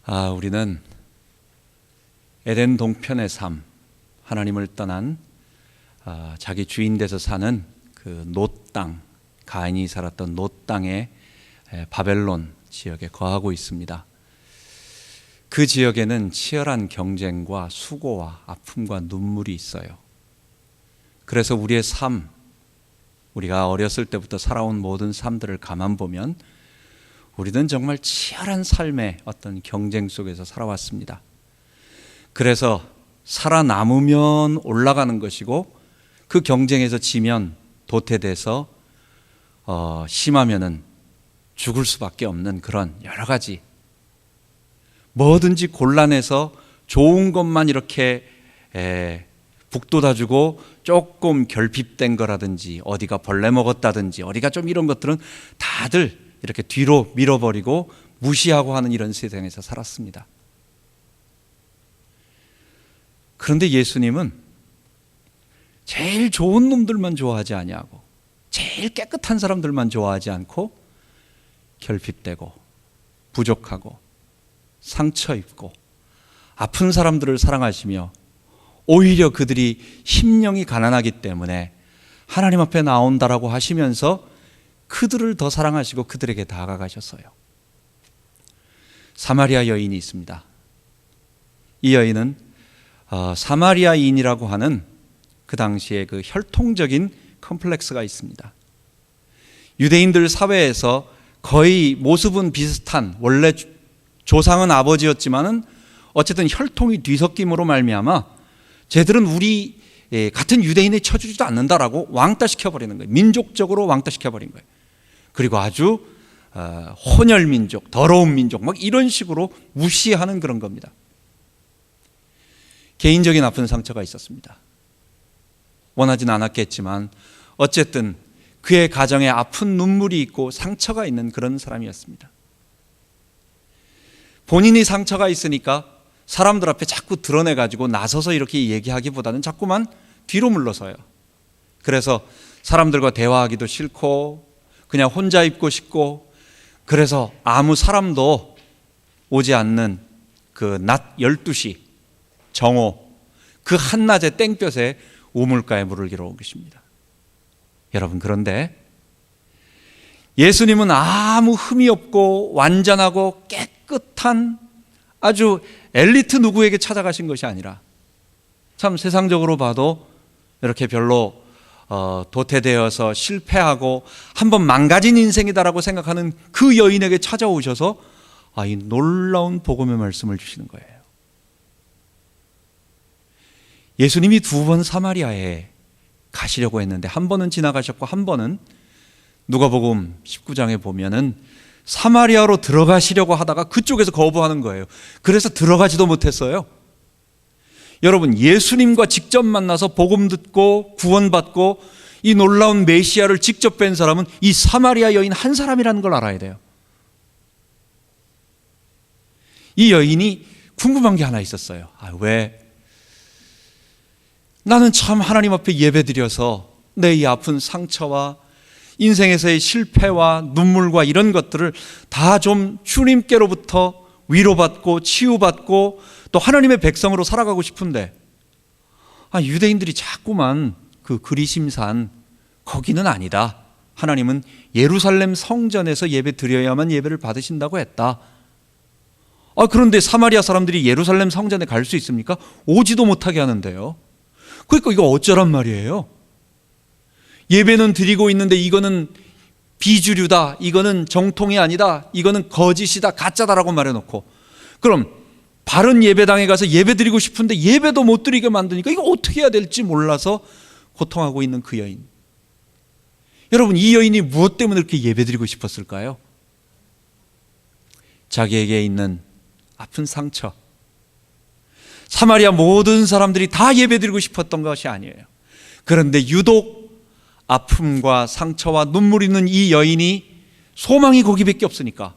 우리는 에덴 동편의 삶, 하나님을 떠난 자기 주인 돼서 사는 그 놋 땅, 가인이 살았던 놋 땅의 바벨론 지역에 거하고 있습니다. 그 지역에는 치열한 경쟁과 수고와 아픔과 눈물이 있어요. 그래서 우리의 삶, 우리가 어렸을 때부터 살아온 모든 삶들을 가만 보면 우리는 정말 치열한 삶의 어떤 경쟁 속에서 살아왔습니다. 그래서 살아남으면 올라가는 것이고, 그 경쟁에서 지면 도태돼서 심하면은 죽을 수밖에 없는 그런 여러 가지, 뭐든지 곤란해서 좋은 것만 이렇게 북돋아주고 조금 결핍된 거라든지 어디가 벌레 먹었다든지 어디가 좀 이런 것들은 다들 이렇게 뒤로 밀어버리고 무시하고 하는 이런 세상에서 살았습니다. 그런데 예수님은 제일 좋은 놈들만 좋아하지 아니하고 제일 깨끗한 사람들만 좋아하지 않고 결핍되고 부족하고 상처 입고 아픈 사람들을 사랑하시며, 오히려 그들이 심령이 가난하기 때문에 하나님 앞에 나온다라고 하시면서 그들을 더 사랑하시고 그들에게 다가가셨어요. 사마리아 여인이 있습니다. 이 여인은 사마리아인이라고 하는 그 당시에 그 혈통적인 컴플렉스가 있습니다. 유대인들 사회에서 거의 모습은 비슷한, 원래 조상은 아버지였지만은 어쨌든 혈통이 뒤섞임으로 말미암아 쟤들은 우리 같은 유대인에 쳐주지도 않는다라고 왕따시켜버리는 거예요. 민족적으로 왕따시켜버린 거예요. 그리고 아주 혼혈민족, 더러운 민족, 막 이런 식으로 무시하는 그런 겁니다. 개인적인 아픈 상처가 있었습니다. 원하진 않았겠지만 어쨌든 그의 가정에 아픈 눈물이 있고 상처가 있는 그런 사람이었습니다. 본인이 상처가 있으니까 사람들 앞에 자꾸 드러내가지고 나서서 이렇게 얘기하기보다는 자꾸만 뒤로 물러서요. 그래서 사람들과 대화하기도 싫고 그냥 혼자 있고 싶고, 그래서 아무 사람도 오지 않는 그 낮 12시 정오, 그 한낮의 땡볕에 우물가에 물을 길어 오십니다. 여러분, 그런데 예수님은 아무 흠이 없고 완전하고 깨끗한 아주 엘리트 누구에게 찾아가신 것이 아니라, 참 세상적으로 봐도 이렇게 별로 도태되어서 실패하고 한번 망가진 인생이다라고 생각하는 그 여인에게 찾아오셔서 이 놀라운 복음의 말씀을 주시는 거예요. 예수님이 2번 사마리아에 가시려고 했는데 한 번은 지나가셨고 한 번은 누가복음 19장에 보면은 사마리아로 들어가시려고 하다가 그쪽에서 거부하는 거예요. 그래서 들어가지도 못했어요. 여러분, 예수님과 직접 만나서 복음 듣고 구원받고 이 놀라운 메시아를 직접 뵌 사람은 이 사마리아 여인 한 사람이라는 걸 알아야 돼요. 이 여인이 궁금한 게 하나 있었어요. 왜? 나는 참 하나님 앞에 예배드려서 내 이 아픈 상처와 인생에서의 실패와 눈물과 이런 것들을 다 좀 주님께로부터 위로받고 치유받고 또 하나님의 백성으로 살아가고 싶은데, 유대인들이 자꾸만 그 그리심산 거기는 아니다. 하나님은 예루살렘 성전에서 예배 드려야만 예배를 받으신다고 했다. 그런데 사마리아 사람들이 예루살렘 성전에 갈 수 있습니까? 오지도 못하게 하는데요. 그러니까 이거 어쩌란 말이에요. 예배는 드리고 있는데 이거는 비주류다, 이거는 정통이 아니다, 이거는 거짓이다, 가짜다라고 말해놓고, 그럼 바른 예배당에 가서 예배 드리고 싶은데 예배도 못 드리게 만드니까 이거 어떻게 해야 될지 몰라서 고통하고 있는 그 여인. 여러분, 이 여인이 무엇 때문에 이렇게 예배 드리고 싶었을까요? 자기에게 있는 아픈 상처. 사마리아 모든 사람들이 다 예배 드리고 싶었던 것이 아니에요. 그런데 유독 아픔과 상처와 눈물 있는 이 여인이 소망이 거기밖에 없으니까,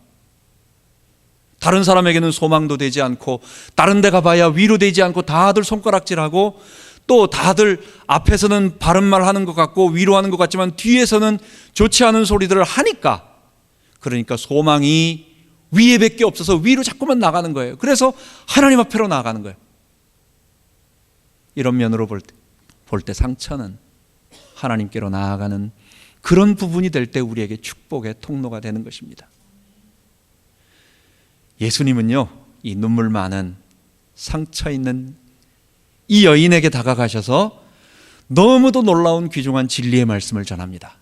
다른 사람에게는 소망도 되지 않고 다른 데 가봐야 위로되지 않고 다들 손가락질하고 또 다들 앞에서는 바른 말 하는 것 같고 위로하는 것 같지만 뒤에서는 좋지 않은 소리들을 하니까, 그러니까 소망이 위에밖에 없어서 위로 자꾸만 나가는 거예요. 그래서 하나님 앞으로 나아가는 거예요. 이런 면으로 볼 때 상처는 하나님께로 나아가는 그런 부분이 될 때 우리에게 축복의 통로가 되는 것입니다. 예수님은요, 이 눈물 많은 상처 있는 이 여인에게 다가가셔서 너무도 놀라운 귀중한 진리의 말씀을 전합니다.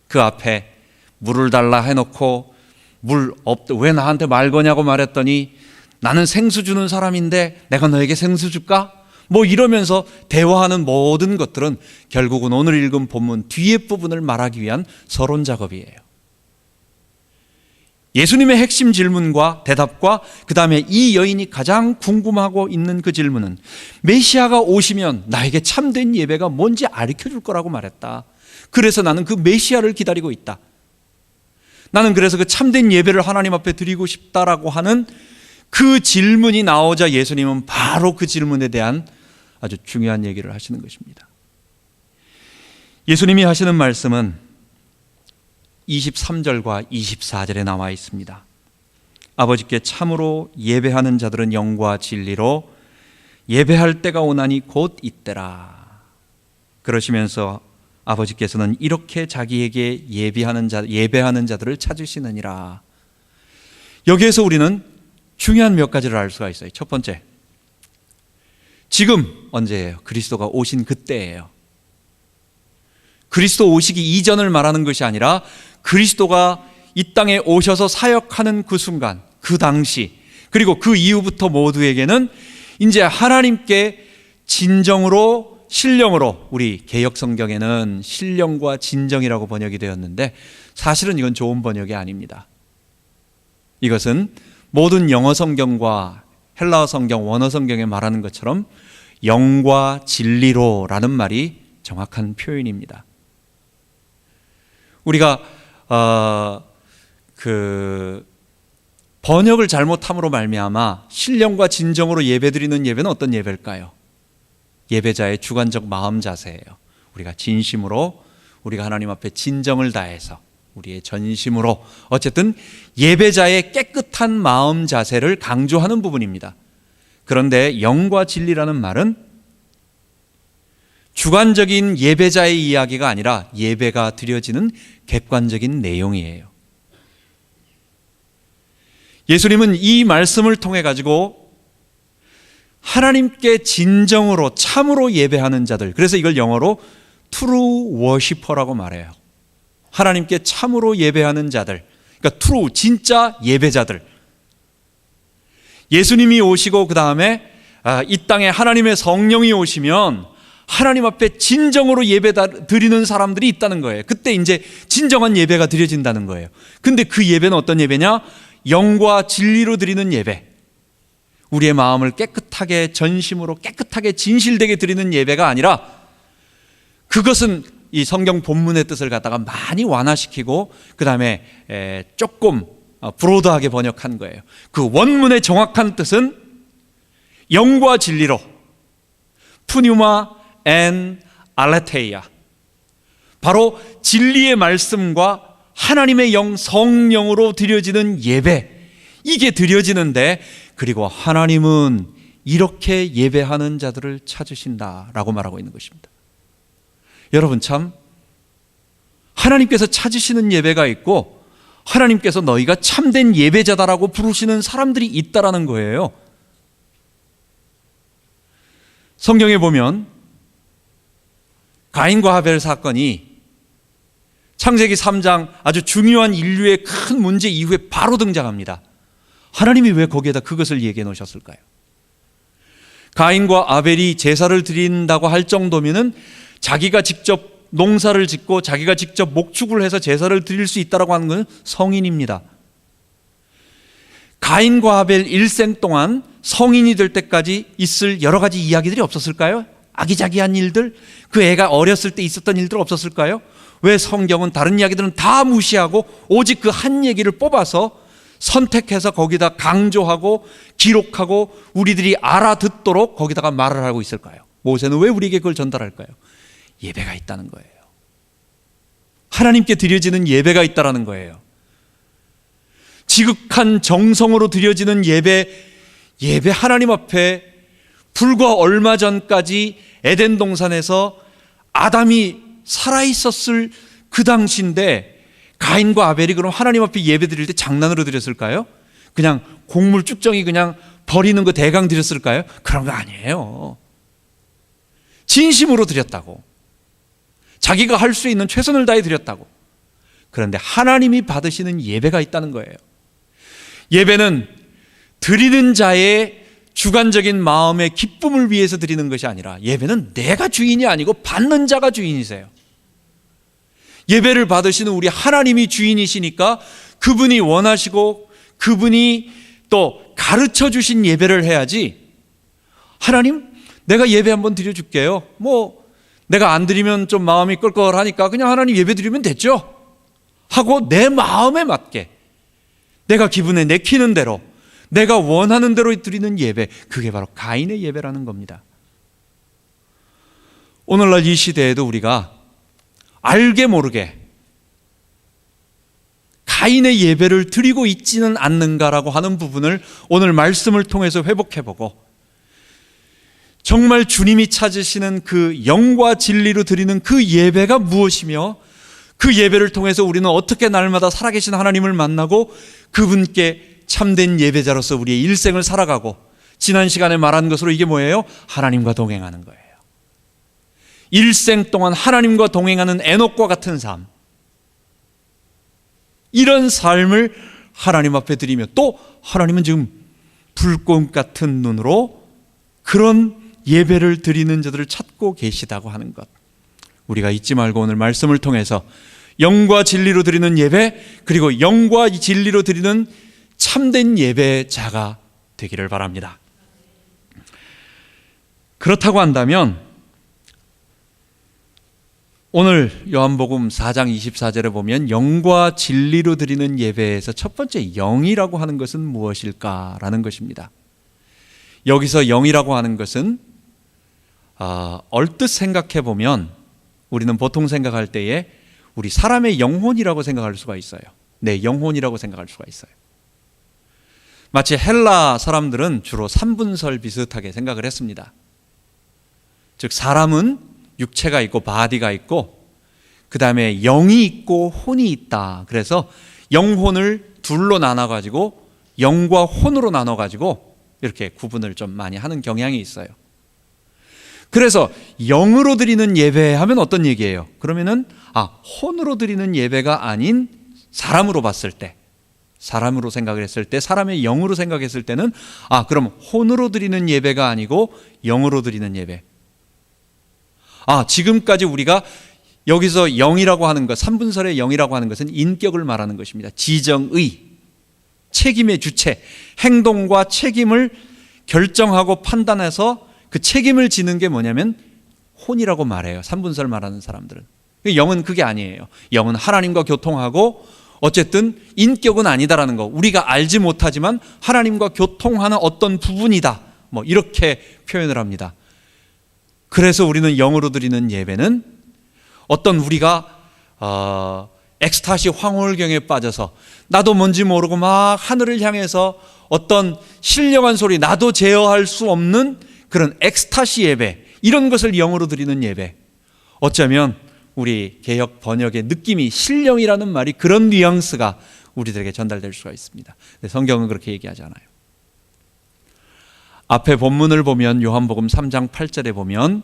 그 앞에 물을 달라 해놓고 왜 나한테 말 거냐고 말했더니 나는 생수 주는 사람인데 내가 너에게 생수 줄까? 뭐 이러면서 대화하는 모든 것들은 결국은 오늘 읽은 본문 뒤에 부분을 말하기 위한 서론 작업이에요. 예수님의 핵심 질문과 대답과 그 다음에 이 여인이 가장 궁금하고 있는 그 질문은 메시아가 오시면 나에게 참된 예배가 뭔지 가르쳐 줄 거라고 말했다. 그래서 나는 그 메시아를 기다리고 있다. 나는 그래서 그 참된 예배를 하나님 앞에 드리고 싶다라고 하는 그 질문이 나오자 예수님은 바로 그 질문에 대한 아주 중요한 얘기를 하시는 것입니다. 예수님이 하시는 말씀은 23절과 24절에 나와 있습니다. 아버지께 참으로 예배하는 자들은 영과 진리로 예배할 때가 오나니 곧 이때라. 그러시면서 아버지께서는 이렇게 자기에게 예배하는 자들을 찾으시느니라. 여기에서 우리는 중요한 몇 가지를 알 수가 있어요. 첫 번째, 지금 언제예요? 그리스도가 오신 그때예요. 그리스도 오시기 이전을 말하는 것이 아니라 그리스도가 이 땅에 오셔서 사역하는 그 순간, 그 당시, 그리고 그 이후부터 모두에게는 이제 하나님께 진정으로 신령으로, 우리 개역 성경에는 신령과 진정이라고 번역이 되었는데 사실은 이건 좋은 번역이 아닙니다. 이것은 모든 영어 성경과 헬라어 성경, 원어 성경에 말하는 것처럼 영과 진리로라는 말이 정확한 표현입니다. 우리가 번역을 잘못함으로 말미암아 신령과 진정으로 예배드리는 예배는 어떤 예배일까요? 예배자의 주관적 마음 자세예요. 우리가 진심으로, 우리가 하나님 앞에 진정을 다해서, 우리의 전심으로, 어쨌든 예배자의 깨끗한 마음 자세를 강조하는 부분입니다. 그런데 영과 진리라는 말은 주관적인 예배자의 이야기가 아니라 예배가 드려지는 객관적인 내용이에요. 예수님은 이 말씀을 통해 가지고 하나님께 진정으로 참으로 예배하는 자들, 그래서 이걸 영어로 true worshiper라고 말해요. 하나님께 참으로 예배하는 자들, 그러니까 true, 진짜 예배자들. 예수님이 오시고 그 다음에 이 땅에 하나님의 성령이 오시면 하나님 앞에 진정으로 예배 드리는 사람들이 있다는 거예요. 그때 이제 진정한 예배가 드려진다는 거예요. 근데 그 예배는 어떤 예배냐? 영과 진리로 드리는 예배. 우리의 마음을 깨끗하게, 전심으로 깨끗하게 진실되게 드리는 예배가 아니라, 그것은 이 성경 본문의 뜻을 갖다가 많이 완화시키고 그 다음에 조금 브로드하게 번역한 거예요. 그 원문의 정확한 뜻은 영과 진리로, 푸뉴마 앤 알레테이아, 바로 진리의 말씀과 하나님의 영, 성령으로 드려지는 예배, 이게 드려지는데, 그리고 하나님은 이렇게 예배하는 자들을 찾으신다라고 말하고 있는 것입니다. 여러분, 참 하나님께서 찾으시는 예배가 있고 하나님께서 너희가 참된 예배자다라고 부르시는 사람들이 있다라는 거예요. 성경에 보면 가인과 하벨 사건이 창세기 3장 아주 중요한 인류의 큰 문제 이후에 바로 등장합니다. 하나님이 왜 거기에다 그것을 얘기해 놓으셨을까요? 가인과 아벨이 제사를 드린다고 할 정도면은 자기가 직접 농사를 짓고 자기가 직접 목축을 해서 제사를 드릴 수 있다라고 하는 것은 성인입니다. 가인과 아벨 일생 동안 성인이 될 때까지 있을 여러 가지 이야기들이 없었을까요? 아기자기한 일들, 그 애가 어렸을 때 있었던 일들 없었을까요? 왜 성경은 다른 이야기들은 다 무시하고 오직 그 한 얘기를 뽑아서 선택해서 거기다 강조하고 기록하고 우리들이 알아듣도록 거기다가 말을 하고 있을까요? 모세는 왜 우리에게 그걸 전달할까요? 예배가 있다는 거예요. 하나님께 드려지는 예배가 있다는 거예요. 지극한 정성으로 드려지는 예배 하나님 앞에 불과 얼마 전까지 에덴 동산에서 아담이 살아있었을 그 당시인데 가인과 아벨이 그럼 하나님 앞에 예배 드릴 때 장난으로 드렸을까요? 그냥 곡물 쭉정이 그냥 버리는 거 대강 드렸을까요? 그런 거 아니에요. 진심으로 드렸다고. 자기가 할 수 있는 최선을 다해 드렸다고. 그런데 하나님이 받으시는 예배가 있다는 거예요. 예배는 드리는 자의 주관적인 마음의 기쁨을 위해서 드리는 것이 아니라 예배는 내가 주인이 아니고 받는 자가 주인이세요. 예배를 받으시는 우리 하나님이 주인이시니까 그분이 원하시고 그분이 또 가르쳐 주신 예배를 해야지, 하나님 내가 예배 한번 드려줄게요, 내가 안 드리면 좀 마음이 껄껄하니까 그냥 하나님 예배 드리면 됐죠 하고 내 마음에 맞게 내가 기분에 내키는 대로 내가 원하는 대로 드리는 예배, 그게 바로 가인의 예배라는 겁니다. 오늘날 이 시대에도 우리가 알게 모르게 가인의 예배를 드리고 있지는 않는가라고 하는 부분을 오늘 말씀을 통해서 회복해보고, 정말 주님이 찾으시는 그 영과 진리로 드리는 그 예배가 무엇이며 그 예배를 통해서 우리는 어떻게 날마다 살아계신 하나님을 만나고 그분께 참된 예배자로서 우리의 일생을 살아가고, 지난 시간에 말한 것으로 이게 뭐예요? 하나님과 동행하는 거예요. 일생 동안 하나님과 동행하는 에녹과 같은 삶, 이런 삶을 하나님 앞에 드리며, 또 하나님은 지금 불꽃 같은 눈으로 그런 예배를 드리는 자들을 찾고 계시다고 하는 것, 우리가 잊지 말고 오늘 말씀을 통해서 영과 진리로 드리는 예배, 그리고 영과 진리로 드리는 참된 예배자가 되기를 바랍니다. 그렇다고 한다면 오늘 요한복음 4장 24절에 보면 영과 진리로 드리는 예배에서 첫 번째 영이라고 하는 것은 무엇일까라는 것입니다. 여기서 영이라고 하는 것은 얼뜻 생각해 보면 우리는 보통 생각할 때에 우리 사람의 영혼이라고 생각할 수가 있어요. 내 영혼이라고 생각할 수가 있어요. 마치 헬라 사람들은 주로 3분설 비슷하게 생각을 했습니다. 즉 사람은 육체가 있고 바디가 있고 그 다음에 영이 있고 혼이 있다. 그래서 영혼을 둘로 나눠가지고 영과 혼으로 나눠가지고 이렇게 구분을 좀 많이 하는 경향이 있어요. 그래서 영으로 드리는 예배하면 어떤 얘기예요? 그러면은 혼으로 드리는 예배가 아닌 사람으로 봤을 때, 사람으로 생각을 했을 때, 사람의 영으로 생각했을 때는 그럼 혼으로 드리는 예배가 아니고 영으로 드리는 예배. 지금까지 우리가 여기서 영이라고 하는 것, 3분설의 영이라고 하는 것은 인격을 말하는 것입니다. 지정의, 책임의 주체, 행동과 책임을 결정하고 판단해서 그 책임을 지는 게 뭐냐면 혼이라고 말해요. 3분설 말하는 사람들은. 영은 그게 아니에요. 영은 하나님과 교통하고 어쨌든 인격은 아니다라는 거, 우리가 알지 못하지만 하나님과 교통하는 어떤 부분이다, 이렇게 표현을 합니다. 그래서 우리는 영으로 드리는 예배는 어떤 우리가 엑스타시 황홀경에 빠져서 나도 뭔지 모르고 막 하늘을 향해서 어떤 신령한 소리, 나도 제어할 수 없는 그런 엑스타시 예배, 이런 것을 영으로 드리는 예배. 어쩌면 우리 개역 번역의 느낌이, 신령이라는 말이 그런 뉘앙스가 우리들에게 전달될 수가 있습니다. 근데 성경은 그렇게 얘기하지 않아요. 앞에 본문을 보면 요한복음 3장 8절에 보면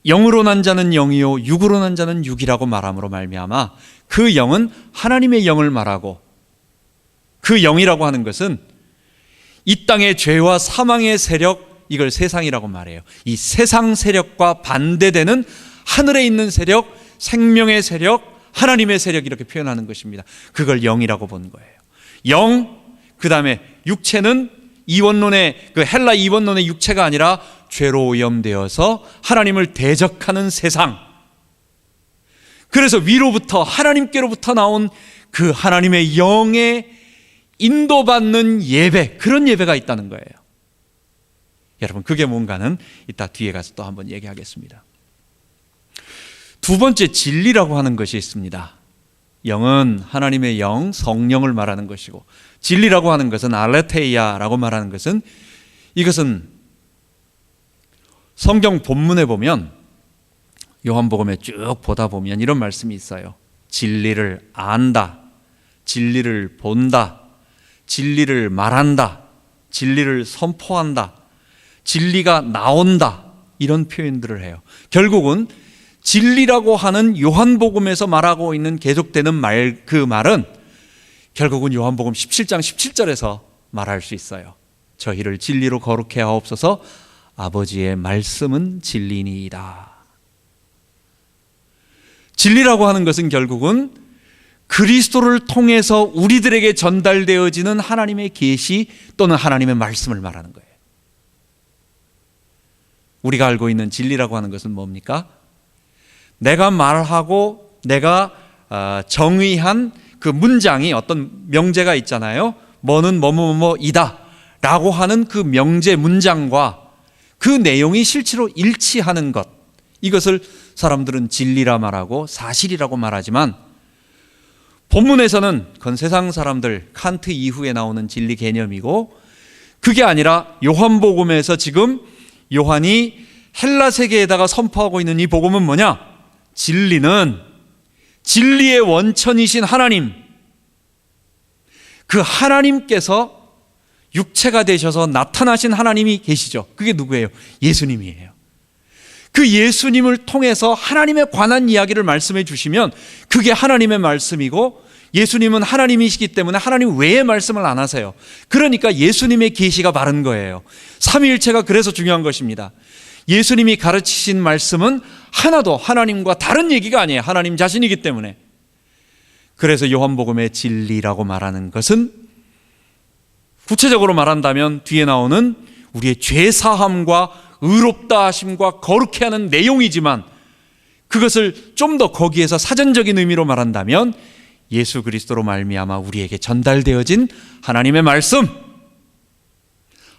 영으로 난 자는 영이요 육으로 난 자는 육이라고 말함으로 말미암아, 그 영은 하나님의 영을 말하고, 그 영이라고 하는 것은 이 땅의 죄와 사망의 세력, 이걸 세상이라고 말해요. 이 세상 세력과 반대되는 하늘에 있는 세력, 생명의 세력, 하나님의 세력, 이렇게 표현하는 것입니다. 그걸 영이라고 본 거예요. 영, 그 다음에 육체는 이원론의 그 헬라 이원론의 육체가 아니라 죄로 오염되어서 하나님을 대적하는 세상. 그래서 위로부터, 하나님께로부터 나온 그 하나님의 영에 인도받는 예배, 그런 예배가 있다는 거예요. 여러분, 그게 뭔가는 이따 뒤에 가서 또 한번 얘기하겠습니다. 두 번째, 진리라고 하는 것이 있습니다. 영은 하나님의 영, 성령을 말하는 것이고, 진리라고 하는 것은 알레테이아라고 말하는 것은, 이것은 성경 본문에 보면, 요한복음에 쭉 보다 보면 이런 말씀이 있어요. 진리를 안다, 진리를 본다, 진리를 말한다, 진리를 선포한다, 진리가 나온다, 이런 표현들을 해요. 결국은 진리라고 하는 요한복음에서 말하고 있는 계속되는 말, 그 말은 결국은 요한복음 17장 17절에서 말할 수 있어요. 저희를 진리로 거룩해 하옵소서, 아버지의 말씀은 진리니이다. 진리라고 하는 것은 결국은 그리스도를 통해서 우리들에게 전달되어지는 하나님의 계시 또는 하나님의 말씀을 말하는 거예요. 우리가 알고 있는 진리라고 하는 것은 뭡니까? 내가 말하고 내가 정의한 그 문장이, 어떤 명제가 있잖아요. 뭐는 뭐뭐뭐이다 라고 하는 그 명제 문장과 그 내용이 실제로 일치하는 것, 이것을 사람들은 진리라 말하고 사실이라고 말하지만, 본문에서는 그건 세상 사람들, 칸트 이후에 나오는 진리 개념이고, 그게 아니라 요한복음에서 지금 요한이 헬라 세계에다가 선포하고 있는 이 복음은 뭐냐? 진리는 진리의 원천이신 하나님, 그 하나님께서 육체가 되셔서 나타나신 하나님이 계시죠. 그게 누구예요? 예수님이에요. 그 예수님을 통해서 하나님에 관한 이야기를 말씀해 주시면 그게 하나님의 말씀이고, 예수님은 하나님이시기 때문에 하나님 외의 말씀을 안 하세요. 그러니까 예수님의 계시가 바른 거예요. 삼위일체가 그래서 중요한 것입니다. 예수님이 가르치신 말씀은 하나도 하나님과 다른 얘기가 아니에요. 하나님 자신이기 때문에. 그래서 요한복음의 진리라고 말하는 것은, 구체적으로 말한다면 뒤에 나오는 우리의 죄사함과 의롭다 하심과 거룩해 하는 내용이지만, 그것을 좀 더 거기에서 사전적인 의미로 말한다면 예수 그리스도로 말미암아 우리에게 전달되어진 하나님의 말씀,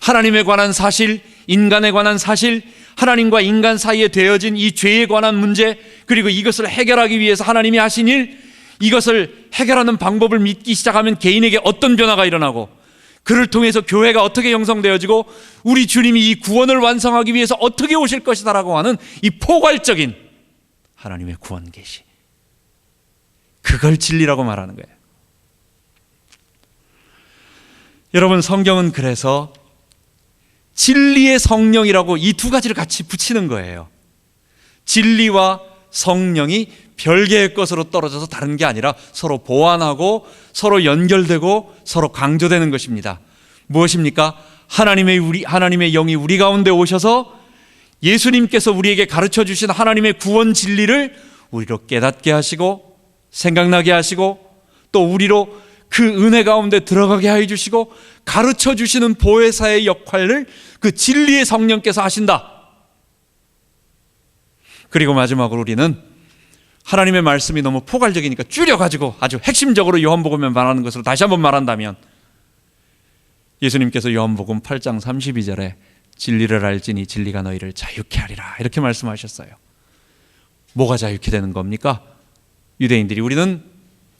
하나님에 관한 사실, 인간에 관한 사실, 하나님과 인간 사이에 되어진 이 죄에 관한 문제, 그리고 이것을 해결하기 위해서 하나님이 하신 일, 이것을 해결하는 방법을 믿기 시작하면 개인에게 어떤 변화가 일어나고, 그를 통해서 교회가 어떻게 형성되어지고 우리 주님이 이 구원을 완성하기 위해서 어떻게 오실 것이다라고 하는 이 포괄적인 하나님의 구원 계시, 그걸 진리라고 말하는 거예요. 여러분, 성경은 그래서 진리의 성령이라고 이 두 가지를 같이 붙이는 거예요. 진리와 성령이 별개의 것으로 떨어져서 다른 게 아니라 서로 보완하고 서로 연결되고 서로 강조되는 것입니다. 무엇입니까? 하나님의 영이 우리 가운데 오셔서 예수님께서 우리에게 가르쳐 주신 하나님의 구원 진리를 우리로 깨닫게 하시고 생각나게 하시고, 또 우리로 그 은혜 가운데 들어가게 해 주시고 가르쳐 주시는 보혜사의 역할을 그 진리의 성령께서 하신다. 그리고 마지막으로 우리는 하나님의 말씀이 너무 포괄적이니까 줄여가지고 아주 핵심적으로 요한복음에 말하는 것으로 다시 한번 말한다면, 예수님께서 요한복음 8장 32절에 진리를 알지니 진리가 너희를 자유케 하리라, 이렇게 말씀하셨어요. 뭐가 자유케 되는 겁니까? 유대인들이, 우리는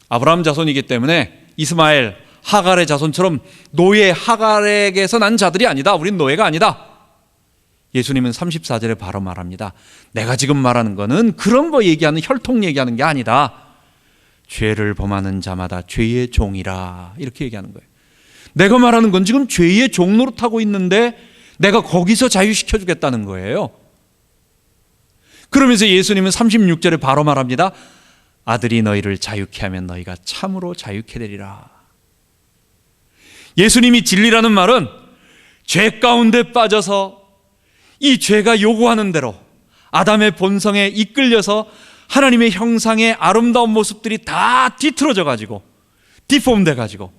아브라함 자손이기 때문에 이스마엘, 하갈의 자손처럼 노예 하갈에게서 난 자들이 아니다. 우린 노예가 아니다. 예수님은 34절에 바로 말합니다. 내가 지금 말하는 거는 그런 거 얘기하는, 혈통 얘기하는 게 아니다. 죄를 범하는 자마다 죄의 종이라, 이렇게 얘기하는 거예요. 내가 말하는 건 지금 죄의 종 노릇하고 있는데 내가 거기서 자유시켜 주겠다는 거예요. 그러면서 예수님은 36절에 바로 말합니다. 아들이 너희를 자유케 하면 너희가 참으로 자유케 되리라. 예수님이 진리라는 말은 죄 가운데 빠져서 이 죄가 요구하는 대로 아담의 본성에 이끌려서 하나님의 형상의 아름다운 모습들이 다 뒤틀어져 가지고, 디폼돼 가지고,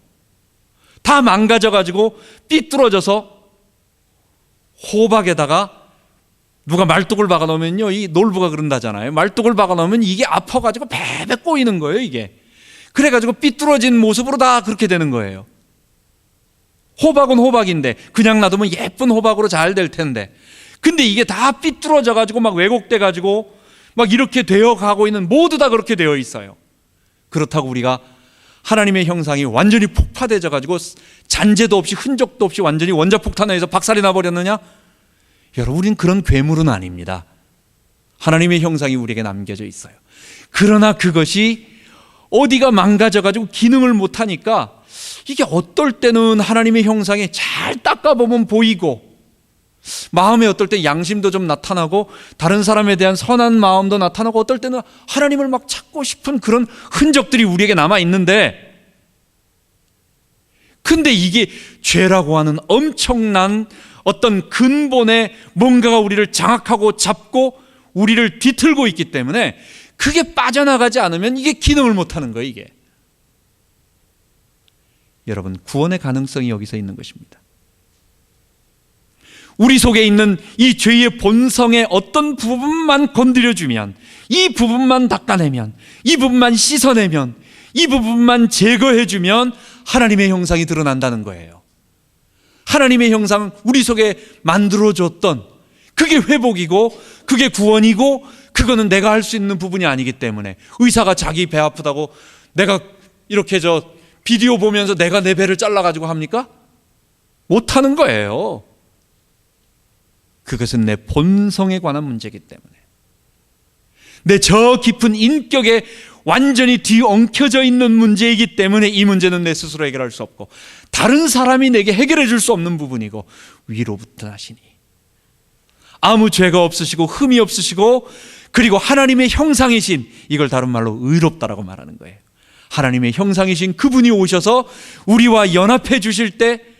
다 망가져 가지고 삐뚤어져서 호박에다가 누가 말뚝을 박아 놓으면요, 이 놀부가 그런다잖아요. 말뚝을 박아 놓으면 이게 아파 가지고 베베 꼬이는 거예요, 이게. 그래 가지고 삐뚤어진 모습으로 다 그렇게 되는 거예요. 호박은 호박인데 그냥 놔두면 예쁜 호박으로 잘 될 텐데, 근데 이게 다 삐뚤어져 가지고 막 왜곡돼 가지고 막 이렇게 되어 가고 있는, 모두 다 그렇게 되어 있어요. 그렇다고 우리가 하나님의 형상이 완전히 폭파되져 가지고 잔재도 없이 흔적도 없이 완전히 원자폭탄에서 박살이 나버렸느냐? 여러분, 우린 그런 괴물은 아닙니다. 하나님의 형상이 우리에게 남겨져 있어요. 그러나 그것이 어디가 망가져 가지고 기능을 못하니까 이게 어떨 때는 하나님의 형상이 잘 닦아보면 보이고, 마음에 어떨 때 양심도 좀 나타나고, 다른 사람에 대한 선한 마음도 나타나고, 어떨 때는 하나님을 막 찾고 싶은 그런 흔적들이 우리에게 남아 있는데, 근데 이게 죄라고 하는 엄청난 어떤 근본의 뭔가가 우리를 장악하고 잡고 우리를 뒤틀고 있기 때문에 그게 빠져나가지 않으면 이게 기능을 못하는 거예요. 이게, 여러분, 구원의 가능성이 여기서 있는 것입니다. 우리 속에 있는 이 죄의 본성의 어떤 부분만 건드려주면, 이 부분만 닦아내면, 이 부분만 씻어내면, 이 부분만 제거해주면 하나님의 형상이 드러난다는 거예요. 하나님의 형상, 우리 속에 만들어줬던 그게 회복이고 그게 구원이고, 그거는 내가 할 수 있는 부분이 아니기 때문에, 의사가 자기 배 아프다고 내가 이렇게 비디오 보면서 내가 내 배를 잘라가지고 합니까? 못하는 거예요. 그것은 내 본성에 관한 문제이기 때문에, 내 저 깊은 인격에 완전히 뒤엉켜져 있는 문제이기 때문에 이 문제는 내 스스로 해결할 수 없고 다른 사람이 내게 해결해 줄 수 없는 부분이고, 위로부터 하시니 아무 죄가 없으시고 흠이 없으시고, 그리고 하나님의 형상이신, 이걸 다른 말로 의롭다라고 말하는 거예요. 하나님의 형상이신 그분이 오셔서 우리와 연합해 주실 때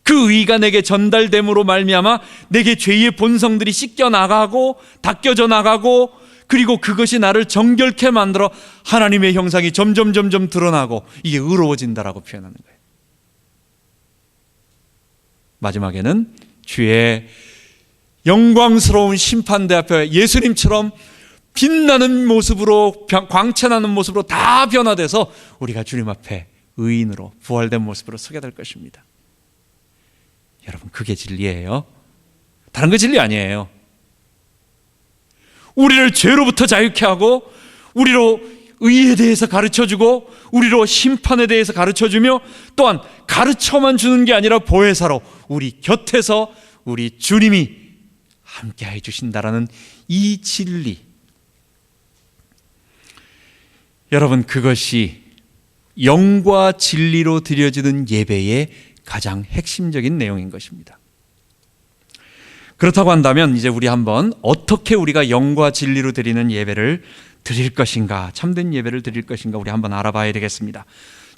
그 의가 내게 전달됨으로 말미암아 내게 죄의 본성들이 씻겨 나가고 닦여져 나가고, 그리고 그것이 나를 정결케 만들어 하나님의 형상이 점점 드러나고 이게 의로워진다라고 표현하는 거예요. 마지막에는 주의 영광스러운 심판대 앞에 예수님처럼 빛나는 모습으로, 광채나는 모습으로 다 변화돼서 우리가 주님 앞에 의인으로 부활된 모습으로 서게 될 것입니다. 여러분, 그게 진리예요. 다른 거 진리 아니에요. 우리를 죄로부터 자유케 하고, 우리로 의에 대해서 가르쳐주고, 우리로 심판에 대해서 가르쳐주며, 또한 가르쳐만 주는 게 아니라 보혜사로 우리 곁에서 우리 주님이 함께 해주신다라는 이 진리, 여러분, 그것이 영과 진리로 드려지는 예배의 가장 핵심적인 내용인 것입니다. 그렇다고 한다면 이제 우리 한번 어떻게 우리가 영과 진리로 드리는 예배를 드릴 것인가, 참된 예배를 드릴 것인가, 우리 한번 알아봐야 되겠습니다.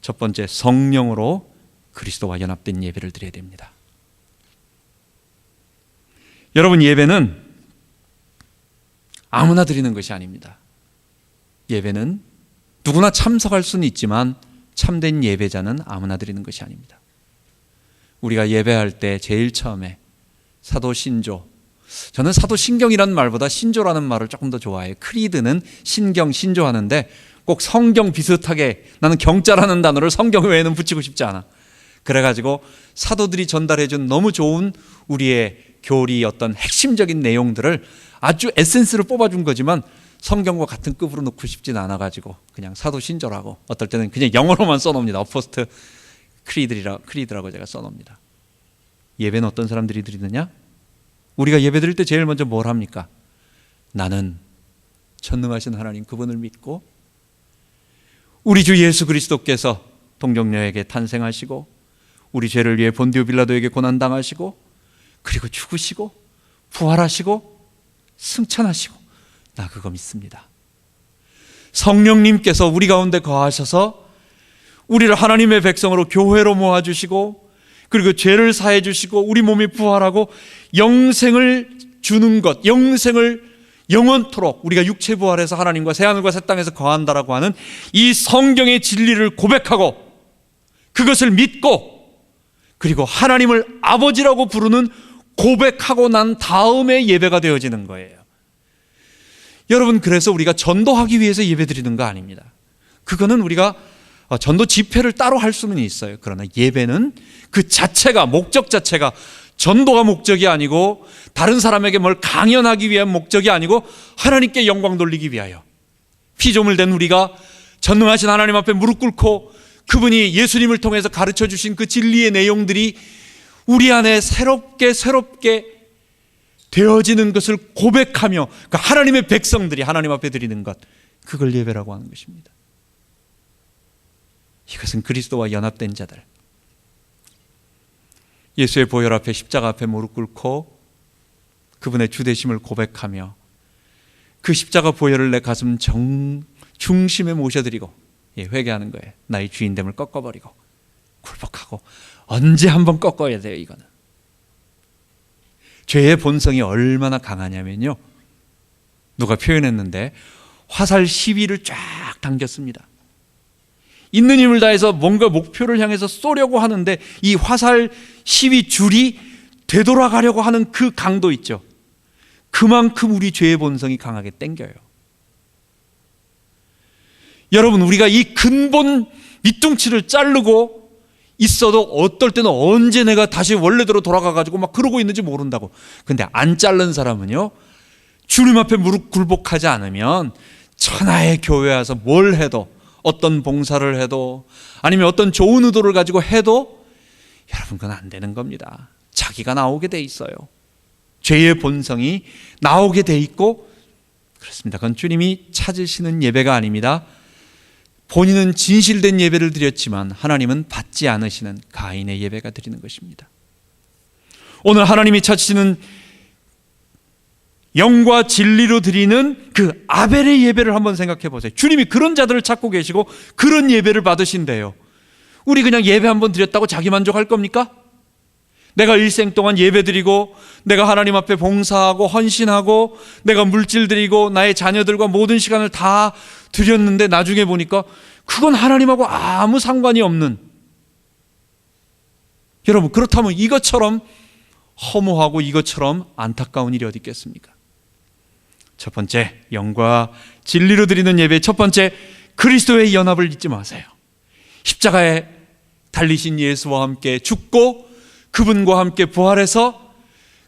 첫 번째, 성령으로 그리스도와 연합된 예배를 드려야 됩니다. 여러분, 예배는 아무나 드리는 것이 아닙니다. 예배는 누구나 참석할 수는 있지만 참된 예배자는 아무나 드리는 것이 아닙니다. 우리가 예배할 때 제일 처음에 사도신조, 저는 사도신경이라는 말보다 신조라는 말을 조금 더 좋아해요. 크리드는 신경, 신조하는데 꼭 성경 비슷하게, 나는 경자라는 단어를 성경 외에는 붙이고 싶지 않아. 그래가지고 사도들이 전달해준 너무 좋은 우리의 교리 어떤 핵심적인 내용들을 아주 에센스를 뽑아준 거지만 성경과 같은 급으로 놓고 싶진 않아가지고 그냥 사도신조라고, 어떨 때는 그냥 영어로만 써놓습니다. 어포스트 크리드라고 제가 써놓습니다. 예배는 어떤 사람들이 드리느냐? 우리가 예배 드릴 때 제일 먼저 뭘 합니까? 나는 전능하신 하나님 그분을 믿고, 우리 주 예수 그리스도께서 동정녀에게 탄생하시고 우리 죄를 위해 본디오 빌라도에게 고난당하시고 그리고 죽으시고 부활하시고 승천하시고, 나 그거 믿습니다. 성령님께서 우리 가운데 거하셔서 우리를 하나님의 백성으로 교회로 모아주시고, 그리고 죄를 사해 주시고 우리 몸이 부활하고 영생을 주는 것, 영생을 영원토록 우리가 육체 부활해서 하나님과 새하늘과 새 땅에서 거한다라고 하는 이 성경의 진리를 고백하고 그것을 믿고, 그리고 하나님을 아버지라고 부르는 고백하고 난 다음에 예배가 되어지는 거예요. 여러분, 그래서 우리가 전도하기 위해서 예배 드리는 거 아닙니다. 그거는 우리가 전도 집회를 따로 할 수는 있어요. 그러나 예배는 그 자체가, 목적 자체가 전도가 목적이 아니고, 다른 사람에게 뭘 강연하기 위한 목적이 아니고 하나님께 영광 돌리기 위하여 피조물 된 우리가 전능하신 하나님 앞에 무릎 꿇고 그분이 예수님을 통해서 가르쳐 주신 그 진리의 내용들이 우리 안에 새롭게 되어지는 것을 고백하며 그 하나님의 백성들이 하나님 앞에 드리는 것, 그걸 예배라고 하는 것입니다. 이것은 그리스도와 연합된 자들, 예수의 보혈 앞에 십자가 앞에 무릎 꿇고 그분의 주되심을 고백하며 그 십자가 보혈을 내 가슴 중심에 모셔드리고 회개하는 거예요. 나의 주인됨을 꺾어버리고 굴복하고. 언제 한번 꺾어야 돼요. 이거는 죄의 본성이 얼마나 강하냐면요, 누가 표현했는데 화살 시위를 쫙 당겼습니다. 있는 힘을 다해서 뭔가 목표를 향해서 쏘려고 하는데 이 화살 시위 줄이 되돌아가려고 하는 그 강도 있죠. 그만큼 우리 죄의 본성이 강하게 땡겨요. 여러분, 우리가 이 근본 밑둥치를 자르고 있어도 어떨 때는 언제 내가 다시 원래대로 돌아가가지고 막 그러고 있는지 모른다고. 근데 안 자른 사람은요, 주님 앞에 무릎 굴복하지 않으면 천하의 교회 와서 뭘 해도, 어떤 봉사를 해도, 아니면 어떤 좋은 의도를 가지고 해도 여러분 그건 안 되는 겁니다. 자기가 나오게 돼 있어요. 죄의 본성이 나오게 돼 있고 그렇습니다. 그건 주님이 찾으시는 예배가 아닙니다. 본인은 진실된 예배를 드렸지만 하나님은 받지 않으시는 가인의 예배가 드리는 것입니다. 오늘 하나님이 찾으시는 영과 진리로 드리는 그 아벨의 예배를 한번 생각해 보세요. 주님이 그런 자들을 찾고 계시고 그런 예배를 받으신대요. 우리 그냥 예배 한번 드렸다고 자기 만족할 겁니까? 내가 일생 동안 예배 드리고 내가 하나님 앞에 봉사하고 헌신하고 내가 물질 드리고 나의 자녀들과 모든 시간을 다 드렸는데 나중에 보니까 그건 하나님하고 아무 상관이 없는, 여러분 그렇다면 이것처럼 허무하고 이것처럼 안타까운 일이 어디 있겠습니까? 첫 번째, 영과 진리로 드리는 예배. 첫 번째, 그리스도의 연합을 잊지 마세요. 십자가에 달리신 예수와 함께 죽고 그분과 함께 부활해서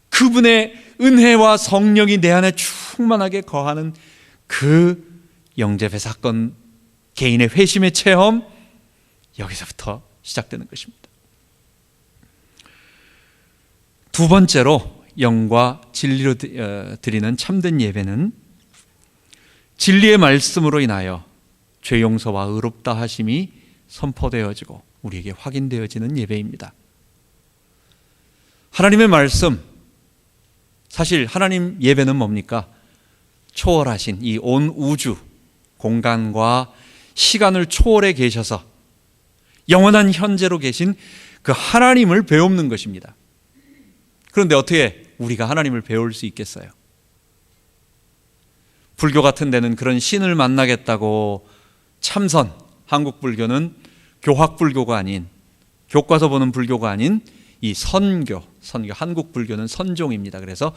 그분의 은혜와 성령이 내 안에 충만하게 거하는 그 영접의 사건, 개인의 회심의 체험, 여기서부터 시작되는 것입니다. 두 번째로 영과 진리로 드리는 참된 예배는 진리의 말씀으로 인하여 죄 용서와 의롭다 하심이 선포되어지고 우리에게 확인되어지는 예배입니다. 하나님의 말씀, 사실 하나님 예배는 뭡니까? 초월하신 이 온 우주, 공간과 시간을 초월해 계셔서 영원한 현재로 계신 그 하나님을 배우는 것입니다. 그런데 어떻게 우리가 하나님을 배울 수 있겠어요? 불교 같은 데는 그런 신을 만나겠다고 참선, 한국 불교는 교학불교가 아닌, 교과서 보는 불교가 아닌 이 선교, 한국 불교는 선종입니다. 그래서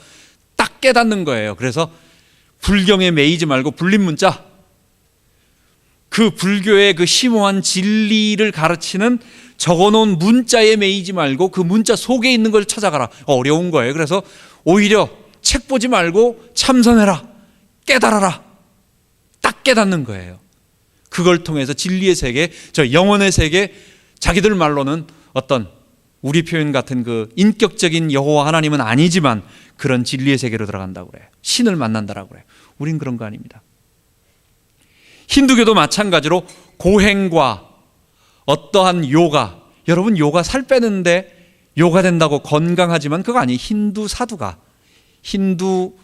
딱 깨닫는 거예요. 그래서 불경에 매이지 말고 불립문자, 그 불교의 그 심오한 진리를 가르치는 적어놓은 문자에 매이지 말고 그 문자 속에 있는 걸 찾아가라. 어려운 거예요. 그래서 오히려 책 보지 말고 참선해라, 깨달아라, 딱 깨닫는 거예요. 그걸 통해서 진리의 세계, 저 영혼의 세계, 자기들 말로는 어떤 우리 표현 같은 그 인격적인 여호와 하나님은 아니지만 그런 진리의 세계로 들어간다고 그래요. 신을 만난다라고 그래요. 우린 그런 거 아닙니다. 힌두교도 마찬가지로 고행과 어떠한 요가, 여러분 요가 살 빼는데 요가 된다고 건강하지만 그거 아니에요. 힌두 사두가, 힌두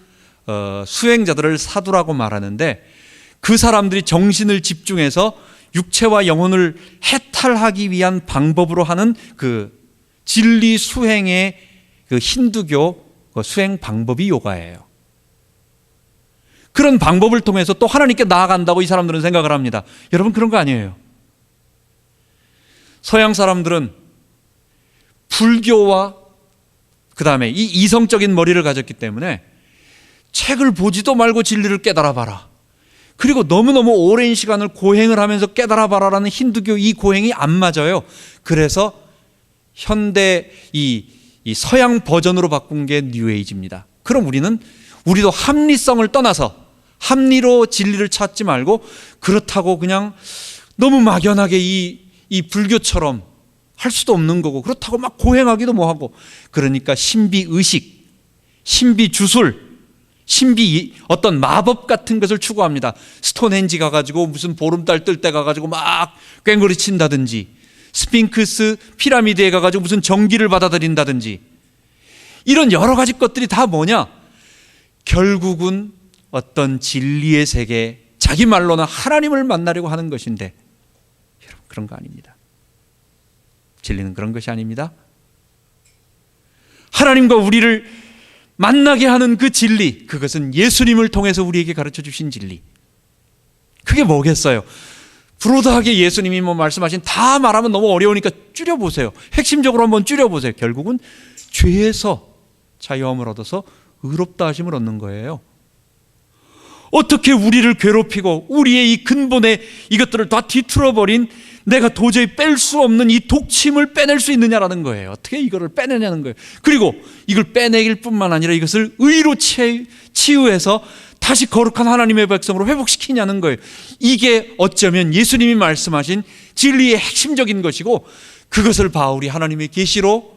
수행자들을 사두라고 말하는데 그 사람들이 정신을 집중해서 육체와 영혼을 해탈하기 위한 방법으로 하는 그 진리 수행의 그 힌두교 수행 방법이 요가예요. 그런 방법을 통해서 또 하나님께 나아간다고 이 사람들은 생각을 합니다. 여러분 그런 거 아니에요. 서양 사람들은 불교와 그 다음에 이 이성적인 머리를 가졌기 때문에 책을 보지도 말고 진리를 깨달아 봐라, 그리고 너무너무 오랜 시간을 고행을 하면서 깨달아 봐라라는 힌두교 이 고행이 안 맞아요. 그래서 현대 이 서양 버전으로 바꾼 게 뉴에이지입니다. 그럼 우리도 합리성을 떠나서 합리로 진리를 찾지 말고 그렇다고 그냥 너무 막연하게 이 이 불교처럼 할 수도 없는 거고, 그렇다고 막 고행하기도 뭐하고, 그러니까 신비의식, 신비주술, 어떤 마법 같은 것을 추구합니다. 스톤헨지 가가지고 무슨 보름달 뜰 때 가가지고 막 꽹거리 친다든지, 스핑크스 피라미드에 가가지고 무슨 전기를 받아들인다든지, 이런 여러 가지 것들이 다 뭐냐? 결국은 어떤 진리의 세계, 자기 말로는 하나님을 만나려고 하는 것인데, 여러분 그런 거 아닙니다. 진리는 그런 것이 아닙니다. 하나님과 우리를 만나게 하는 그 진리, 그것은 예수님을 통해서 우리에게 가르쳐 주신 진리. 그게 뭐겠어요? 브로드하게 예수님이 말씀하신 다 말하면 너무 어려우니까 줄여보세요. 핵심적으로 한번 줄여보세요. 결국은 죄에서 자유함을 얻어서 의롭다 하심을 얻는 거예요. 어떻게 우리를 괴롭히고 우리의 이 근본의 이것들을 다 뒤틀어버린 내가 도저히 뺄 수 없는 이 독침을 빼낼 수 있느냐라는 거예요. 어떻게 이거를 빼내냐는 거예요. 그리고 이걸 빼내길 뿐만 아니라 이것을 의로 치유해서 다시 거룩한 하나님의 백성으로 회복시키냐는 거예요. 이게 어쩌면 예수님이 말씀하신 진리의 핵심적인 것이고, 그것을 바울이 하나님의 계시로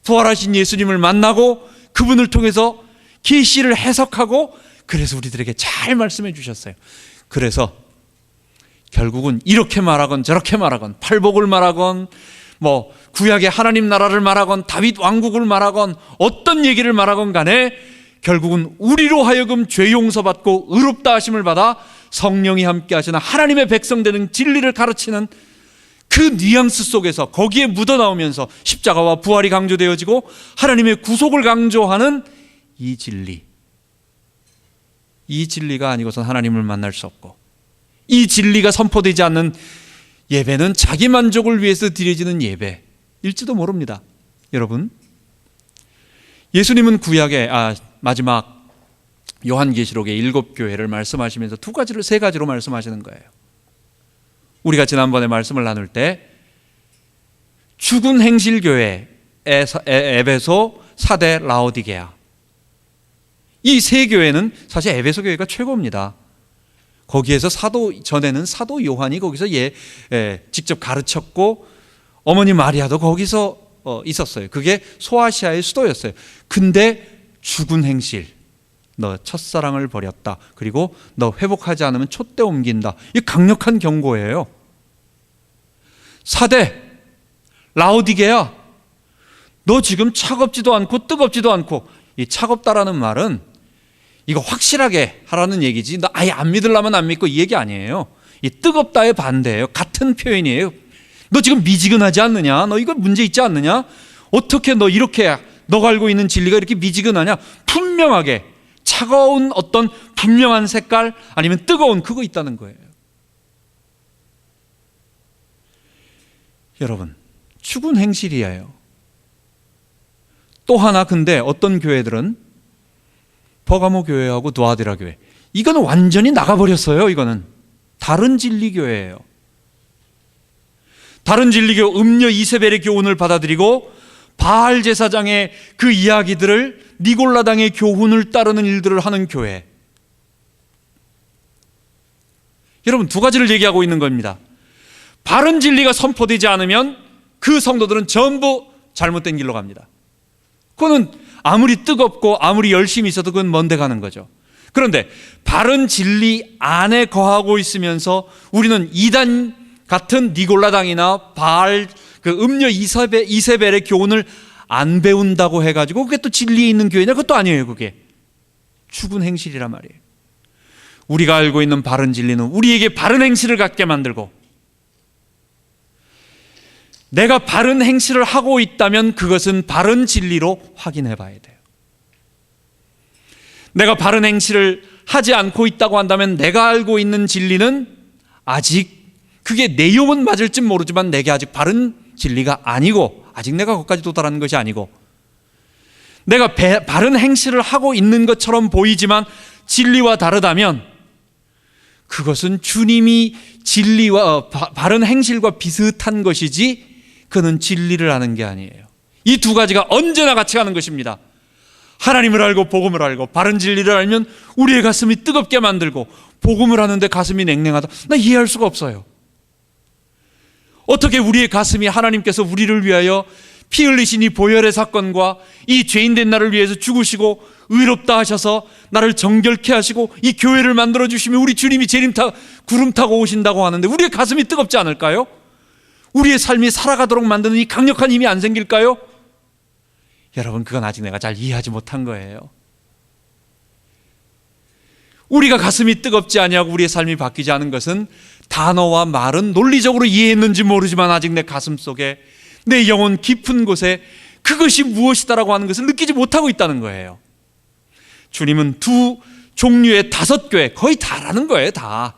부활하신 예수님을 만나고 그분을 통해서 계시를 해석하고, 그래서 우리들에게 잘 말씀해 주셨어요. 그래서 결국은 이렇게 말하건 저렇게 말하건, 팔복을 말하건 뭐 구약의 하나님 나라를 말하건 다윗 왕국을 말하건 어떤 얘기를 말하건 간에 결국은 우리로 하여금 죄 용서받고 의롭다 하심을 받아 성령이 함께 하시는 하나님의 백성 되는 진리를 가르치는 그 뉘앙스 속에서, 거기에 묻어나오면서 십자가와 부활이 강조되어지고 하나님의 구속을 강조하는 이 진리, 이 진리가 아니고선 하나님을 만날 수 없고, 이 진리가 선포되지 않는 예배는 자기 만족을 위해서 드려지는 예배일지도 모릅니다. 여러분, 예수님은 구약의 마지막 요한계시록의 7교회를 말씀하시면서 세 가지로 말씀하시는 거예요. 우리가 지난번에 말씀을 나눌 때 죽은 행실교회, 에베소, 사대, 라오디게아, 이 세 교회는 사실 에베소 교회가 최고입니다. 거기에서 전에는 사도 요한이 거기서 직접 가르쳤고, 어머니 마리아도 거기서 있었어요. 그게 소아시아의 수도였어요. 근데 죽은 행실, 너 첫사랑을 버렸다, 그리고 너 회복하지 않으면 촛대 옮긴다, 이 강력한 경고예요. 사대, 라오디게아, 너 지금 차갑지도 않고 뜨겁지도 않고, 이 차갑다라는 말은 이거 확실하게 하라는 얘기지, 너 아예 안 믿으려면 안 믿고 이 얘기 아니에요. 이 뜨겁다의 반대예요. 같은 표현이에요. 너 지금 미지근하지 않느냐? 너 이거 문제 있지 않느냐? 어떻게 너가 알고 있는 진리가 이렇게 미지근하냐? 분명하게 차가운 어떤 분명한 색깔, 아니면 뜨거운 그거 있다는 거예요. 여러분, 죽은 행실이에요. 또 하나, 근데 어떤 교회들은 버가모 교회하고 두아디라 교회, 이거는 완전히 나가버렸어요. 이거는 다른 진리 교회예요. 다른 진리교, 음녀 이세벨의 교훈을 받아들이고 바알 제사장의 그 이야기들을, 니골라당의 교훈을 따르는 일들을 하는 교회. 여러분, 두 가지를 얘기하고 있는 겁니다. 바른 진리가 선포되지 않으면 그 성도들은 전부 잘못된 길로 갑니다. 그거는 아무리 뜨겁고 아무리 열심히 있어도 그건 먼데 가는 거죠. 그런데 바른 진리 안에 거하고 있으면서 우리는 이단 같은 니골라당이나 바알, 그 음녀 이세벨의 교훈을 안 배운다고 해가지고 그게 또 진리에 있는 교회냐? 그것도 아니에요. 그게 죽은 행실이란 말이에요. 우리가 알고 있는 바른 진리는 우리에게 바른 행실을 갖게 만들고, 내가 바른 행실을 하고 있다면 그것은 바른 진리로 확인해 봐야 돼요. 내가 바른 행실을 하지 않고 있다고 한다면 내가 알고 있는 진리는 아직, 그게 내용은 맞을지 모르지만 내게 아직 바른 진리가 아니고, 아직 내가 거기까지 도달하는 것이 아니고, 내가 바른 행실을 하고 있는 것처럼 보이지만 진리와 다르다면 그것은 주님이 진리와 바른 행실과 비슷한 것이지 그는 진리를 아는 게 아니에요. 이 두 가지가 언제나 같이 가는 것입니다. 하나님을 알고 복음을 알고 바른 진리를 알면 우리의 가슴이 뜨겁게 만들고, 복음을 하는데 가슴이 냉랭하다, 나 이해할 수가 없어요. 어떻게 우리의 가슴이 하나님께서 우리를 위하여 피 흘리신 이 보혈의 사건과 이 죄인된 나를 위해서 죽으시고 의롭다 하셔서 나를 정결케 하시고 이 교회를 만들어 주시면 우리 주님이 구름 타고 오신다고 하는데 우리의 가슴이 뜨겁지 않을까요? 우리의 삶이 살아가도록 만드는 이 강력한 힘이 안 생길까요? 여러분, 그건 아직 내가 잘 이해하지 못한 거예요. 우리가 가슴이 뜨겁지 아니하고 우리의 삶이 바뀌지 않은 것은 단어와 말은 논리적으로 이해했는지 모르지만 아직 내 가슴 속에, 내 영혼 깊은 곳에 그것이 무엇이다라고 하는 것을 느끼지 못하고 있다는 거예요. 주님은 두 종류의 5교회, 거의 다라는 거예요. 다.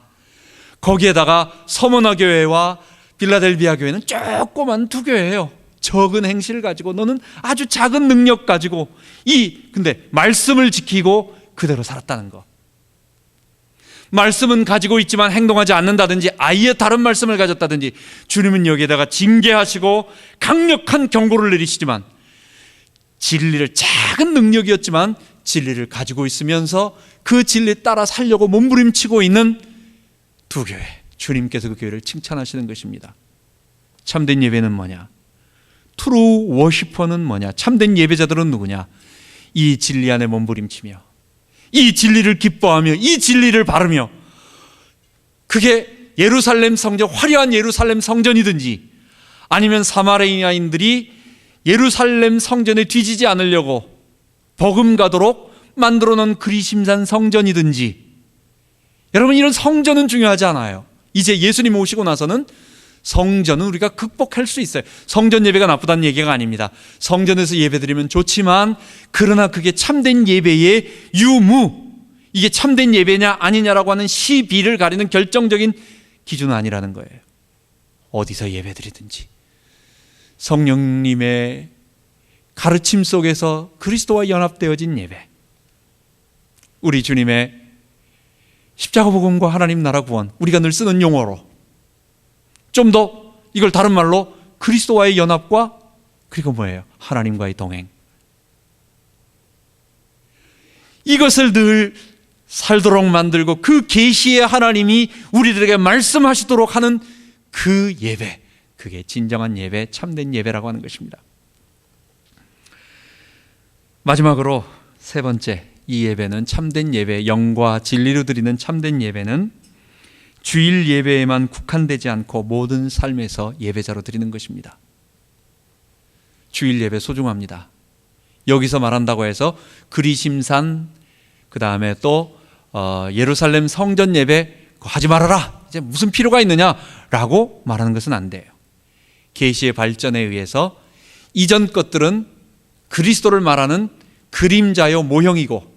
거기에다가 서머나 교회와 빌라델비아 교회는 조그만 2교회예요. 적은 행실을 가지고, 너는 아주 작은 능력 가지고 근데 말씀을 지키고 그대로 살았다는 거. 말씀은 가지고 있지만 행동하지 않는다든지 아예 다른 말씀을 가졌다든지, 주님은 여기에다가 징계하시고 강력한 경고를 내리시지만, 진리를, 작은 능력이었지만 진리를 가지고 있으면서 그 진리 따라 살려고 몸부림치고 있는 2교회, 주님께서 그 교회를 칭찬하시는 것입니다. 참된 예배는 뭐냐? 트루 워시퍼는 뭐냐? 참된 예배자들은 누구냐? 이 진리 안에 몸부림치며 이 진리를 기뻐하며 이 진리를 바르며, 그게 예루살렘 성전, 화려한 예루살렘 성전이든지 아니면 사마리아인들이 예루살렘 성전에 뒤지지 않으려고 버금가도록 만들어 놓은 그리심산 성전이든지, 여러분, 이런 성전은 중요하지 않아요. 이제 예수님 오시고 나서는 성전은 우리가 극복할 수 있어요. 성전 예배가 나쁘다는 얘기가 아닙니다. 성전에서 예배드리면 좋지만, 그러나 그게 참된 예배의 유무, 이게 참된 예배냐 아니냐라고 하는 시비를 가리는 결정적인 기준은 아니라는 거예요. 어디서 예배드리든지 성령님의 가르침 속에서 그리스도와 연합되어진 예배, 우리 주님의 십자가 복음과 하나님 나라 구원, 우리가 늘 쓰는 용어로 좀 더 이걸 다른 말로 그리스도와의 연합과, 그리고 뭐예요? 하나님과의 동행. 이것을 늘 살도록 만들고 그 계시의 하나님이 우리들에게 말씀하시도록 하는 그 예배, 그게 진정한 예배, 참된 예배라고 하는 것입니다. 마지막으로 3번째, 이 예배는, 참된 예배, 영과 진리로 드리는 참된 예배는 주일 예배에만 국한되지 않고 모든 삶에서 예배자로 드리는 것입니다. 주일 예배 소중합니다. 여기서 말한다고 해서 그리심산, 그 다음에 또 예루살렘 성전 예배 하지 말아라, 이제 무슨 필요가 있느냐라고 말하는 것은 안 돼요. 계시의 발전에 의해서 이전 것들은 그리스도를 말하는 그림자요 모형이고,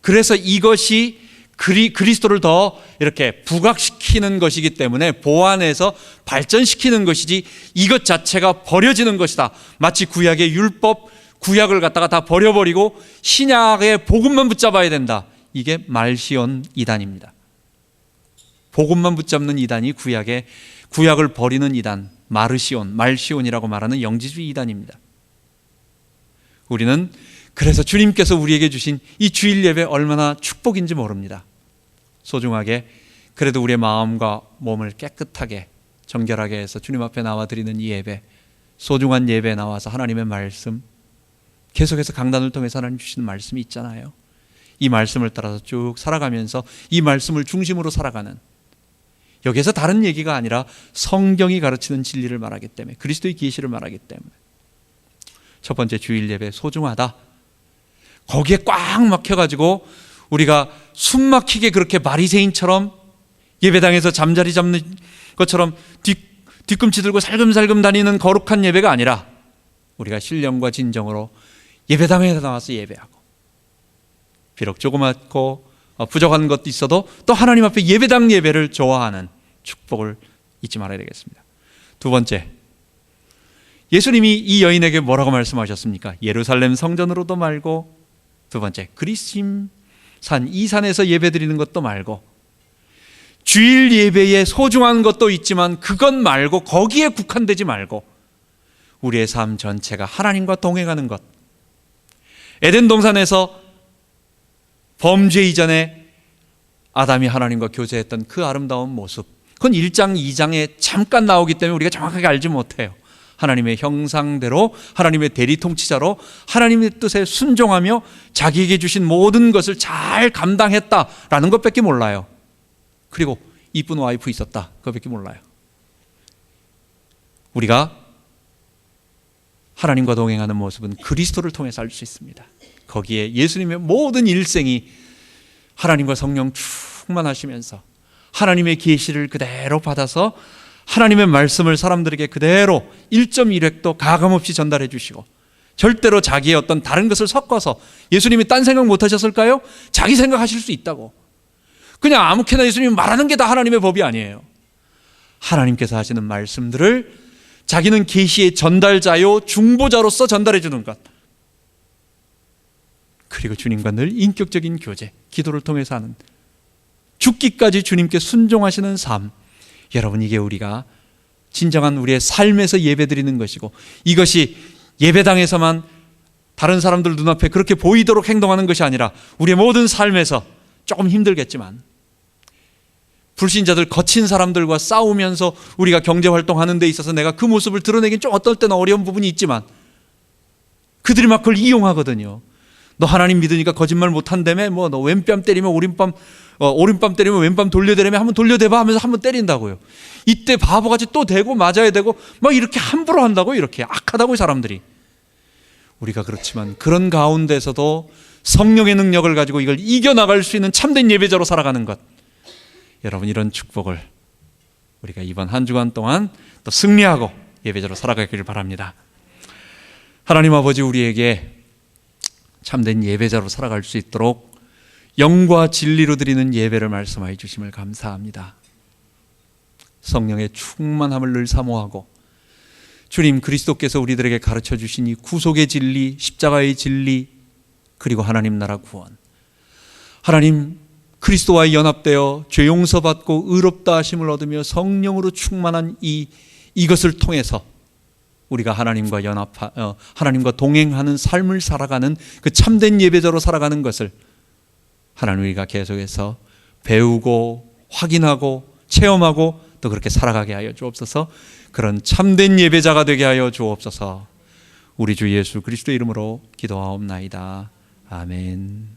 그래서 이것이 그리스도를 더 이렇게 부각시키는 것이기 때문에 보완해서 발전시키는 것이지, 이것 자체가 버려지는 것이다. 마치 구약의 율법, 구약을 갖다가 다 버려버리고 신약의 복음만 붙잡아야 된다. 이게 말시온 이단입니다. 복음만 붙잡는 이단이 구약을 버리는 이단, 말시온이라고 말하는 영지주의 이단입니다. 우리는 그래서 주님께서 우리에게 주신 이 주일 예배 얼마나 축복인지 모릅니다. 소중하게, 그래도 우리의 마음과 몸을 깨끗하게 정결하게 해서 주님 앞에 나와 드리는 이 예배, 소중한 예배에 나와서 하나님의 말씀, 계속해서 강단을 통해서 하나님 주시는 말씀이 있잖아요. 이 말씀을 따라서 쭉 살아가면서 이 말씀을 중심으로 살아가는, 여기에서 다른 얘기가 아니라 성경이 가르치는 진리를 말하기 때문에, 그리스도의 계시를 말하기 때문에 첫 번째, 주일 예배 소중하다. 거기에 꽉 막혀가지고 우리가 숨 막히게 그렇게 바리새인처럼 예배당에서 잠자리 잡는 것처럼 뒤꿈치 들고 살금살금 다니는 거룩한 예배가 아니라, 우리가 신령과 진정으로 예배당에 나와서 예배하고, 비록 조그맣고 부족한 것도 있어도 또 하나님 앞에 예배당 예배를 좋아하는 축복을 잊지 말아야 되겠습니다. 2번째, 예수님이 이 여인에게 뭐라고 말씀하셨습니까? 예루살렘 성전으로도 말고, 2번째, 그리심산, 이 산에서 예배드리는 것도 말고, 주일 예배에 소중한 것도 있지만 그것 말고, 거기에 국한되지 말고 우리의 삶 전체가 하나님과 동행하는 것. 에덴 동산에서 범죄 이전에 아담이 하나님과 교제했던 그 아름다운 모습, 그건 1장, 2장에 잠깐 나오기 때문에 우리가 정확하게 알지 못해요. 하나님의 형상대로 하나님의 대리통치자로 하나님의 뜻에 순종하며 자기에게 주신 모든 것을 잘 감당했다라는 것밖에 몰라요. 그리고 이쁜 와이프 있었다, 그것밖에 몰라요. 우리가 하나님과 동행하는 모습은 그리스도를 통해서 알 수 있습니다. 거기에 예수님의 모든 일생이 하나님과 성령 충만하시면서 하나님의 계시를 그대로 받아서 하나님의 말씀을 사람들에게 그대로 1.1획도 가감없이 전달해 주시고, 절대로 자기의 어떤 다른 것을 섞어서, 예수님이 딴 생각 못 하셨을까요? 자기 생각하실 수 있다고. 그냥 아무렇게나 예수님이 말하는 게 다 하나님의 법이 아니에요. 하나님께서 하시는 말씀들을 자기는 계시의 전달자요 중보자로서 전달해 주는 것, 그리고 주님과 늘 인격적인 교제, 기도를 통해서 하는, 죽기까지 주님께 순종하시는 삶, 여러분, 이게 우리가 진정한 우리의 삶에서 예배드리는 것이고, 이것이 예배당에서만 다른 사람들 눈앞에 그렇게 보이도록 행동하는 것이 아니라 우리의 모든 삶에서, 조금 힘들겠지만 불신자들, 거친 사람들과 싸우면서 우리가 경제활동하는 데 있어서 내가 그 모습을 드러내긴 좀 어떨 때는 어려운 부분이 있지만 그들이 막 그걸 이용하거든요. 너 하나님 믿으니까 거짓말 못한다며, 뭐 너 왼뺨 때리면 오른뺨 때리면 왼뺨 돌려대라며 한번 돌려대봐 하면서 한번 때린다고요. 이때 바보같이 또 대고 맞아야 되고 막 이렇게 함부로 한다고, 이렇게 악하다고 사람들이. 우리가 그렇지만 그런 가운데서도 성령의 능력을 가지고 이걸 이겨나갈 수 있는 참된 예배자로 살아가는 것, 여러분, 이런 축복을 우리가 이번 한 주간 동안 또 승리하고 예배자로 살아가기를 바랍니다. 하나님 아버지, 우리에게 참된 예배자로 살아갈 수 있도록 영과 진리로 드리는 예배를 말씀하여 주심을 감사합니다. 성령의 충만함을 늘 사모하고, 주님 그리스도께서 우리들에게 가르쳐 주신 이 구속의 진리, 십자가의 진리, 그리고 하나님 나라 구원, 하나님 그리스도와 연합되어 죄 용서받고 의롭다 하심을 얻으며 성령으로 충만한 이것을 통해서 우리가 하나님과 하나님과 동행하는 삶을 살아가는 그 참된 예배자로 살아가는 것을 하나님, 우리가 계속해서 배우고 확인하고 체험하고 또 그렇게 살아가게 하여 주옵소서. 그런 참된 예배자가 되게 하여 주옵소서. 우리 주 예수 그리스도의 이름으로 기도하옵나이다. 아멘.